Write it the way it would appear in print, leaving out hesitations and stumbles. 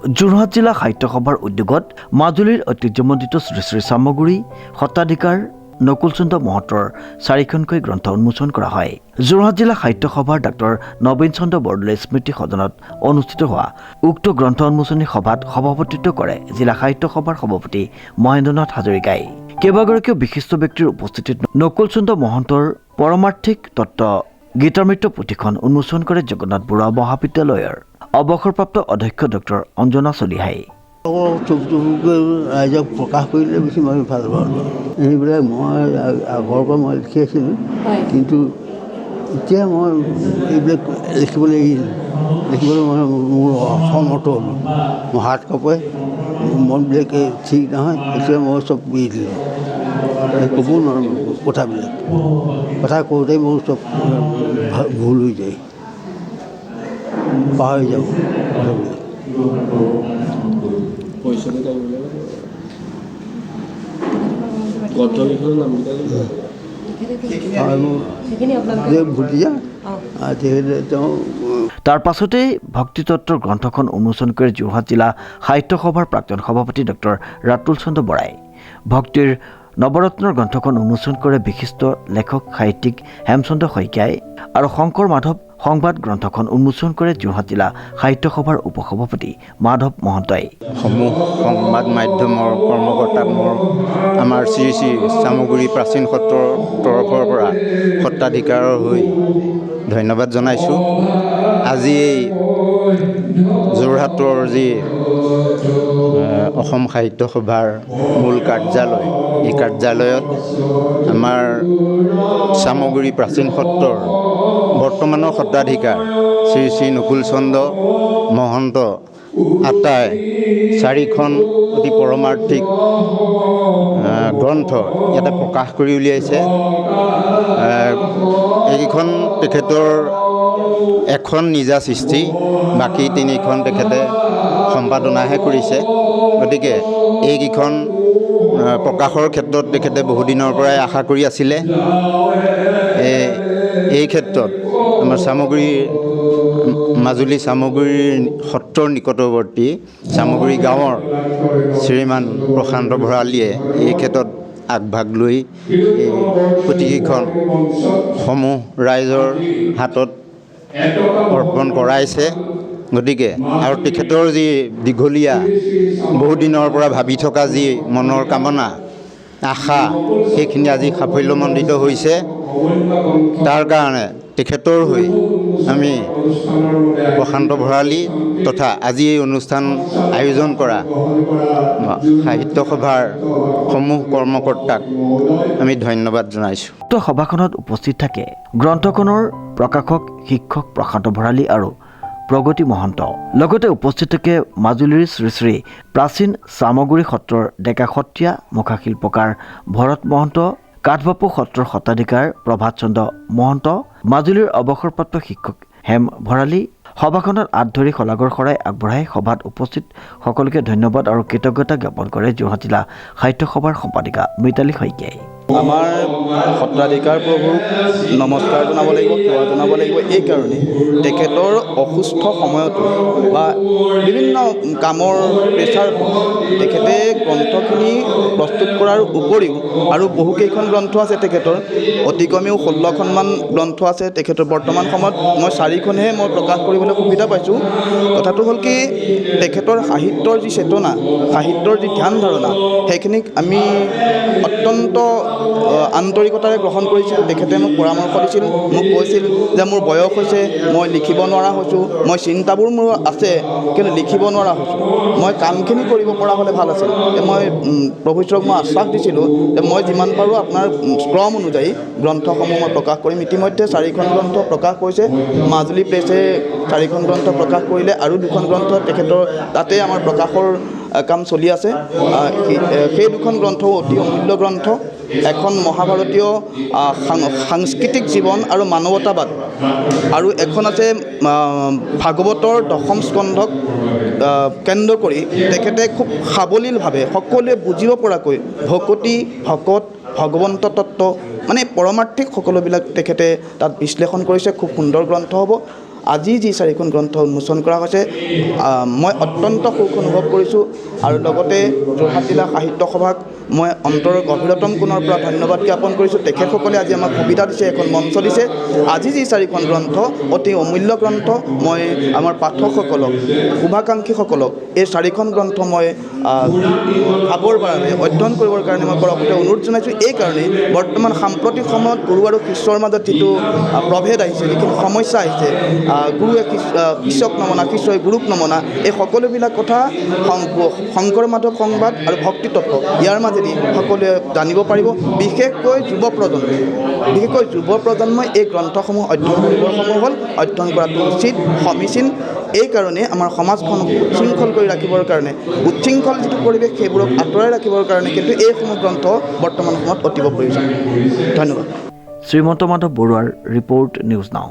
যোৰহাট জিলা সাহিত্য সভাৰ উদ্যোগত মাজুলীৰ ঐতিহ্যমণ্ডিত শ্ৰী শ্ৰী চামগুৰি সত্ৰাধিকাৰ নকুল চন্দ্ৰ মহন্তৰ 4খনকৈ গ্ৰন্থ উন্মোচন কৰা হয়। যোৰহাট জিলা সাহিত্য সভাৰ ডাক্তৰ নবীন চন্দ্ৰ বৰদলৈ স্মৃতি সদনত অনুষ্ঠিত হোৱা উক্ত গ্ৰন্থ উন্মোচনী সভাত সভাপতিত্ব কৰে জিলা সাহিত্য সভাৰ সভাপতি মহেন্দ্ৰনাথ হাজৰিকাই। কেইবাগৰাকীও বিশিষ্ট ব্যক্তিৰ উপস্থিতিত নকুল চন্দ্ৰ মহন্তৰ পৰমাৰ্থিক তত্ত্ব গীতামৃত পুথিখন উন্মোচন কৰে জগন্নাথ বৰুৱা মহাবিদ্যালয়ৰ অৱসৰপ্ৰাপ্ত অধ্যক্ষ ডক্টৰ অঞ্জনা চলিহাই। ৰাইজক প্ৰকাশ কৰিলে বেছি মই ভাল পাওঁ। এইবিলাক মই আগৰ পৰা মই লিখি আছিলোঁ, কিন্তু এতিয়া মই এইবিলাক লিখিবলৈ মোৰ অসমৰ্থ হ'লোঁ। মই হাত কাপোৰে মনবিলাক ঠিক নহয়, এতিয়া মই চব এৰি দিলোঁ। ক'ব নোৱাৰোঁ কথাবিলাক, কথা কওঁতেই মোৰ চব ভুল হৈ যায়, পাহৰি যাওঁ কথাবিলাক। তাৰ পাছতেই ভক্তিতত্বৰ গ্ৰন্থখন উন্মোচন কৰি যোৰহাট জিলা সাহিত্য সভাৰ প্ৰাক্তন সভাপতি ডক্টৰ ৰাতুল চন্দ্ৰ বৰাই। ভক্তিৰ নৱৰত্নৰ গ্ৰন্থখন উন্মোচন কৰে বিশিষ্ট লেখক সাহিত্যিক হেমচন্দ্ৰ শইকীয়াই আৰু শংকৰ মাধৱ সংবাদ গ্ৰন্থখন উন্মোচন কৰে যোৰহাট জিলা সাহিত্য সভাৰ উপসভাপতি মাধৱ মহন্তই। সমূহ সংবাদ মাধ্যমৰ কৰ্মকৰ্তাক আমাৰ শ্ৰী শ্ৰী চামগুৰি প্ৰাচীন সত্ৰৰ তৰফৰ পৰা সত্ৰাধিকাৰৰ হৈ ধন্যবাদ জনাইছোঁ। আজি এই যোৰহাটৰ যি অসম সাহিত্য সভাৰ মূল কাৰ্যালয়, এই কাৰ্যালয়ত আমাৰ চামগুৰি প্ৰাচীন সত্ৰৰ বৰ্তমানৰ সত্ৰাধিকাৰ শ্ৰী শ্ৰী নকুল চন্দ্ৰ মহন্ত আটাই 4খন অতি পৰমাৰ্থিক গ্ৰন্থ ইয়াতে প্ৰকাশ কৰি উলিয়াইছে। এইকেইখন তেখেতৰ এখন নিজা সৃষ্টি, বাকী 3খন তেখেতে সম্পাদনাহে কৰিছে। গতিকে এইকেইখন প্ৰকাশৰ ক্ষেত্ৰত তেখেতে বহুদিনৰ পৰাই আশা কৰি আছিলে। এই ক্ষেত্ৰত আমাৰ মাজুলী চামগুৰিৰ সত্ৰৰ নিকটৱৰ্তী চামগুৰি গাঁৱৰ শ্ৰীমান প্ৰশান্ত ভৰালীয়ে এই ক্ষেত্ৰত আগভাগ লৈ এই পুথিকেইখন সমূহ ৰাইজৰ হাতত অৰ্পণ কৰাইছে। গতিকে আৰু তেখেতৰ যি দীঘলীয়া বহুদিনৰ পৰা ভাবি থকা যি মনৰ কামনা আশা, সেইখিনি আজি সাফল্যমণ্ডিত হৈছে। তাৰ কাৰণে তেখেতৰ হৈ আমি প্ৰশান্ত ভৰালী তথা আজি এই অনুষ্ঠান আয়োজন কৰা সাহিত্য সভাৰ সমূহ কৰ্মকৰ্তাক আমি ধন্যবাদ জনাইছোঁ। উক্ত সভাখনত উপস্থিত থাকে গ্ৰন্থখনৰ প্ৰকাশক শিক্ষক প্ৰশান্ত ভৰালী আৰু প্ৰগতি মহন্ত। লগতে উপস্থিত থাকে মাজুলীৰ শ্ৰী শ্ৰী প্ৰাচীন চামগুৰি সত্ৰৰ ডেকা সত্ৰীয়া মুখাশিল্পকাৰ ভৰত মহন্ত, কাঠবাপু সত্ৰৰ সত্ৰাধিকাৰ প্ৰভাত চন্দ্ৰ মহন্ত, মাজুলীৰ অৱসৰপ্ৰাপ্ত শিক্ষক হেম ভৰালী। সভাখনত আঁত ধৰি শলাগৰ শৰাই আগবঢ়াই সভাত উপস্থিত সকলোকে ধন্যবাদ আৰু কৃতজ্ঞতা জ্ঞাপন কৰে যোৰহাট জিলা সাহিত্য সভাৰ সম্পাদিকা মিতালী শইকীয়াই। আমাৰ সত্ৰাধিকাৰ প্ৰভুক নমস্কাৰ জনাব লাগিব, সেৱা জনাব লাগিব। এইকাৰণে তেখেতৰ অসুস্থ সময়তো বা বিভিন্ন কামৰ প্ৰেছাৰত তেখেতে গ্ৰন্থখিনি প্ৰস্তুত কৰাৰ উপৰিও আৰু বহুকেইখন গ্ৰন্থ আছে তেখেতৰ, অতি কমেও 16খনমান গ্ৰন্থ আছে তেখেতৰ। বৰ্তমান সময়ত মই 4খনহে মই প্ৰকাশ কৰিবলৈ সুবিধা পাইছোঁ। কথাটো হ'ল কি, তেখেতৰ সাহিত্যৰ যি চেতনা, সাহিত্যৰ যি ধ্যান ধাৰণা, সেইখিনিক আমি অত্যন্ত আন্তৰিকতাৰে গ্ৰহণ কৰিছিল। তেখেতে মোক পৰামৰ্শ দিছিল, মোক কৈছিল যে মোৰ বয়স হৈছে, মই লিখিব নোৱাৰা হৈছোঁ, মই চিন্তাবোৰ মোৰ আছে কিন্তু লিখিব নোৱাৰা হৈছোঁ, মই কামখিনি কৰিব পৰা হ'লে ভাল আছিল। মই প্ৰভু ঈশ্বৰক মই আশ্বাস দিছিলোঁ যে মই যিমান পাৰোঁ আপোনাৰ ক্ৰম অনুযায়ী গ্ৰন্থসমূহ মই প্ৰকাশ কৰিম। ইতিমধ্যে 4খন গ্ৰন্থ প্ৰকাশ কৰিছে। মাজুলী প্ৰেছে 4খন গ্ৰন্থ প্ৰকাশ কৰিলে আৰু 2খন গ্ৰন্থ তেখেতৰ তাতে আমাৰ প্ৰকাশৰ কাম চলি আছে। সেই 2খন গ্ৰন্থও অতি অমূল্য গ্ৰন্থ। এখন মহাভাৰতীয় সাংস্কৃতিক জীৱন আৰু মানৱতাবাদ, আৰু এখন আছে ভাগৱতৰ 10ম স্কন্ধক কেন্দ্ৰ কৰি তেখেতে খুব সাৱলীলভাৱে সকলোৱে বুজিব পৰাকৈ ভকতি, ভকত, ভগৱন্ত তত্ত্ব মানে পৰমাৰ্থিক সকলোবিলাক তেখেতে তাত বিশ্লেষণ কৰিছে। খুব সুন্দৰ গ্ৰন্থ হ'ব। আজি যি 4খন গ্ৰন্থ উন্মোচন কৰা হৈছে মই অত্যন্ত সুখ অনুভৱ কৰিছোঁ আৰু লগতে যোৰহাট জিলা সাহিত্য সভাক মই অন্তৰৰ গভীৰতম কোণৰ পৰা ধন্যবাদ জ্ঞাপন কৰিছোঁ। তেখেতসকলে আজি আমাক সুবিধা দিছে, এখন মঞ্চ দিছে। আজি যি 4খন গ্ৰন্থ অতি অমূল্য গ্ৰন্থ, মই আমাৰ পাঠকসকলক, শুভাকাংক্ষীসকলক এই 4খন গ্ৰন্থ মই পাবৰ কাৰণে, অধ্যয়ন কৰিবৰ কাৰণে মই পৰৱৰ্তী অনুৰোধ জনাইছোঁ। এইকাৰণেই বৰ্তমান সাম্প্ৰতিক সময়ত গুৰু আৰু শিষ্যৰ মাজত যিটো প্ৰভেদ আহিছে, যিখিনি সমস্যা আহিছে, গুৰুৱে শিষ্যক নমনা, শিষ্যই গুৰুক নমনা, এই সকলোবিলাক কথা শংকৰ মাধৱ সংবাদ আৰু ভক্তিতত্ত্ব ইয়াৰ মাজেদি সকলোৱে জানিব পাৰিব। বিশেষকৈ যুৱ প্ৰজন্মই এই গ্ৰন্থসমূহ অধ্যয়ন কৰিবৰ সময় হ'ল, অধ্যয়ন কৰাটো উচিত, সমীচীন। এইকাৰণে আমাৰ সমাজখনক উচ্ছৃংখল কৰি ৰাখিবৰ কাৰণে, উচ্ছৃংখল যিটো পৰিৱেশ সেইবোৰক আঁতৰাই ৰাখিবৰ কাৰণে কিন্তু এইসমূহ গ্ৰন্থ বৰ্তমান সময়ত অতীৱ প্ৰয়োজন। ধন্যবাদ। শ্ৰীমন্ত মাধৱ বৰুৱাৰ ৰিপৰ্ট, নিউজ নাও।